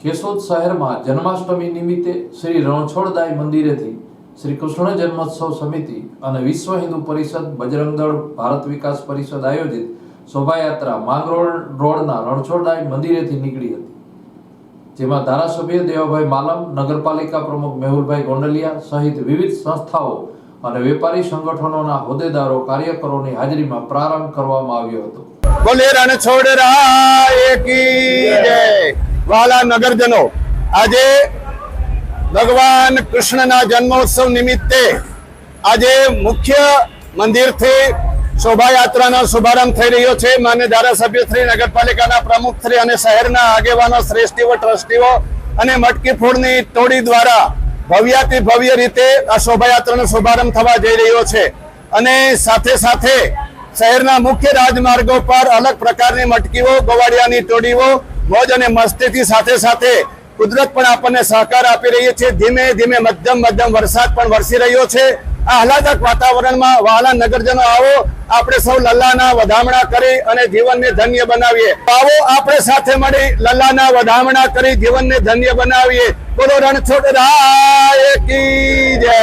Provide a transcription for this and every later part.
केशोद शहर में जन्माष्टमी निमित्ते श्री रणछोड़दाय मंदिरे थी श्री कृष्ण जन्मोत्सव समिति और विश्व हिंदू परिषद बजरंग दल भारत विकास परिषद आयोजित शोभायात्रा मांगरोळ रोडना रणछोड़दाय मंदिरे थी निकળી હતી, જેમાં ધારાસભ્ય દેવાભાઈ માલમ, નગરપાલિકા પ્રમુખ મેહુલભાઈ ગોંડલિયા સહિત વિવિધ સંસ્થાઓ અને વેપારી સંગઠનોના હોદ્દેદારો કાર્યકરોની હાજરીમાં પ્રારંભ કરવામાં આવ્યો હતો। બોલે રણછોડરાય કી જય। વાલા નગરજનો, આજે ભગવાન કૃષ્ણના જન્મોત્સવ નિમિત્તે આજે મુખ્ય મંદિરથી શોભાયાત્રાનો શુભારંભ થઈ રહ્યો છે। માન્ય ધારાસભ્ય શ્રી, નગરપાલિકાના પ્રમુખ શ્રી અને શહેરના આગેવાનો, શ્રેષ્ઠીઓ, ટ્રસ્ટીઓ અને મટકી ફોડની ટોળી દ્વારા ભવ્યાતિ ભવ્ય રીતે આ શોભાયાત્રાનો શુભારંભ થવા જઈ રહ્યો છે અને સાથે સાથે શહેરના મુખ્ય રાજમાર્ગો પર અલગ પ્રકારની મટકીઓ, ગોવાડિયાની ટોળીઓ મોજ અને મસ્તીથી સાથે સાથે કુદરત પણ આપણને સહકાર આપી રહી છે। ધીમે ધીમે મધ્યમ વરસાદ પણ વરસી રહ્યો છે। આ આહલાદક વાતાવરણમાં વહાલા નગરજનો, આવો આપણે સૌ લલ્લાના વધામણા કરી અને જીવનને ધન્ય બનાવીએ। આવો આપણે સાથે મળી લલ્લાના વધામણા કરી જીવનને ધન્ય બનાવીએ। બોલો રણછોડરાય કી જય।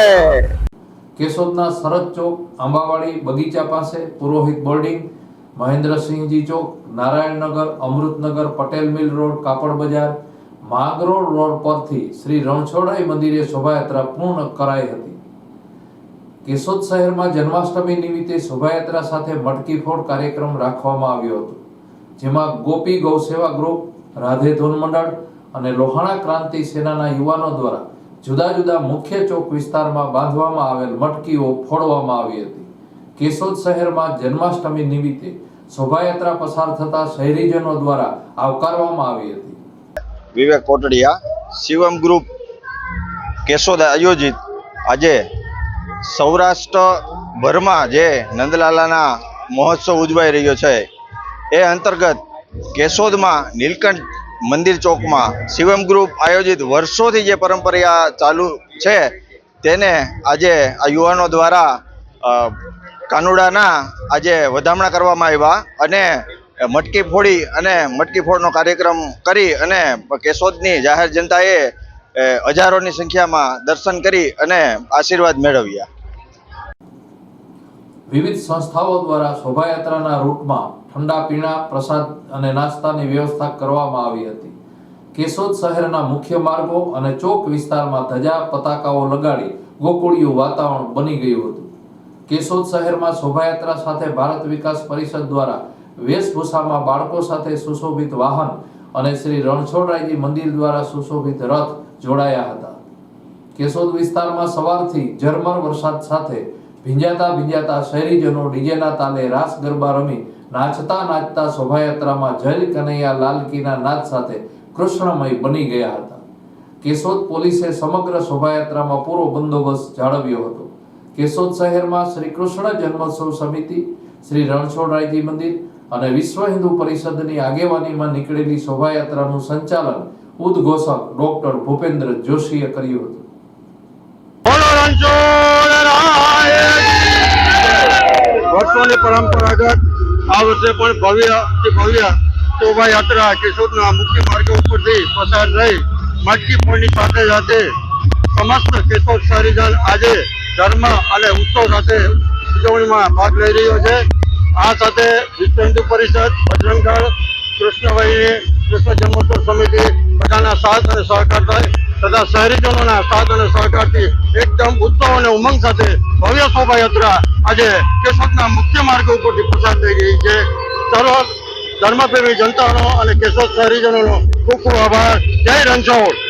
કેશોદના સરહદ ચોક, આંબાવાડી બગીચા પાસે, પુરોહિત બોર્ડિંગ, મહેન્દ્રસિંહજી ચોક, નારાયણનગર, અમૃતનગર, પટેલ મિલ રોડ, કાપડ બજાર, માંગરોળ રોડ પરથી શ્રી રણછોડરાય મંદિરે શોભાયાત્રા પૂર્ણ કરાઈ હતી। કેશોદ શહેરમાં જન્માષ્ટમી નિમિત્તે શોભાયાત્રા સાથે મટકી ફોડ કાર્યક્રમ રાખવામાં આવ્યો હતો, જેમાં ગોપી ગૌસેવા ગ્રુપ, રાધે ધૂન મંડળ અને લોહાણા ક્રાંતિ સેનાના યુવાનો દ્વારા જુદા જુદા મુખ્ય ચોક વિસ્તારમાં બાંધવામાં આવેલ મટકીઓ ફોડવામાં આવી હતી। કેશોદ શહેરમાં જન્માષ્ટમી નિમિત્તે શોભાયાત્રા પસાર થતા શહેરીજનો દ્વારા આવકારવામાં આવી હતી। વિવેક કોટડિયા, શિવમ ગ્રુપ કેશોદ આયોજિત આજે સૌરાષ્ટ્રભરમાં જે નંદલાલાના મહોત્સવ ઉજવાઈ રહ્યો છે એ અંતર્ગત કેશોદમાં નીલકંઠ મંદિર ચોકમાં શિવમ ગ્રુપ આયોજિત વર્ષોથી જે પરંપરા ચાલુ છે તેને આજે આ યુવાનો દ્વારા કાનુડાના આજે વધામણા કરવામાં આવ્યા અને મટકી ફોડી અને મટકી ફોડનો કાર્યક્રમ કરી અને કેશોદની જાહેર જનતાએ હજારોની સંખ્યામાં દર્શન કરી અને આશીર્વાદ મેળવ્યા। વિવિધ સંસ્થાઓ દ્વારા શોભાયાત્રાના રૂટમાં ઠંડા પીણા, પ્રસાદ અને નાસ્તાની વ્યવસ્થા કરવામાં આવી હતી। કેશોદ શહેરના મુખ્ય માર્ગો અને ચોક વિસ્તારમાં ધજા પતાકાઓ લગાડી ગોકુળિયું વાતાવરણ બની ગયું હતું। કેશોદ શહેરમાં શોભાયાત્રા સાથે ભારત વિકાસ પરિષદ દ્વારા વેશભૂષામાં બાળકો સાથે સુશોભિત વાહન અને શ્રી રણછોડરાયજી મંદિર દ્વારા સુશોભિત રથ જોડાયા હતા। કેશોદ વિસ્તારમાં સવારથી ઝરમર વરસાદ સાથે ભીંજાતા શહેરીજનો ડીજેના તાલે રાસ ગરબા રમી નાચતા શોભાયાત્રામાં જય કનૈયા લાલ કીના નાદ સાથે કૃષ્ણમય બની ગયા હતા। કેશોદ પોલીસે સમગ્ર શોભાયાત્રામાં પૂરો બંદોબસ્ત જાળવ્યો હતો। કેશોદ શહેરમાં શ્રી કૃષ્ણ જન્મોત્સવ સમિતિ, શ્રી રણછોડરાયજી મંદિર અને વિશ્વ હિન્દુ પરિષદની આગેવાનીમાં નીકળેલી શોભાયાત્રાનું સંચાલન ઉદ્ઘોષક ડોક્ટર ભૂપેન્દ્ર જોશીએ કર્યું હતું। વર્ષોની પરંપરાગત આ વર્ષે પણ ભવ્ય શોભાયાત્રા કેશોદના મુખ્ય માર્ગો ઉપરથી પસાર થઈ મટકી ફોડની સાથે સાથે સમસ્ત કેશોદ શહેરીજન આજે ધર્મ અને ઉત્સવ સાથે ઉજવણીમાં ભાગ લઈ રહ્યો છે। આ સાથે વિશ્વ હિન્દુ પરિષદ, બજરંગ દળ, કૃષ્ણ જન્મોત્સવ સમિતિ બધાના સાથ અને સહકાર થાય તથા શહેરીજનોના સાથ અને સહકારથી એકદમ ઉત્સવ અને ઉમંગ સાથે ભવ્ય શોભાયાત્રા આજે કેશોદના મુખ્ય માર્ગો ઉપરથી પસાર થઈ રહી છે। સર્વ ધર્મપ્રેમી જનતાનો અને કેશોદ શહેરીજનોનો ખૂબ ખૂબ આભાર। જય રણછોડ।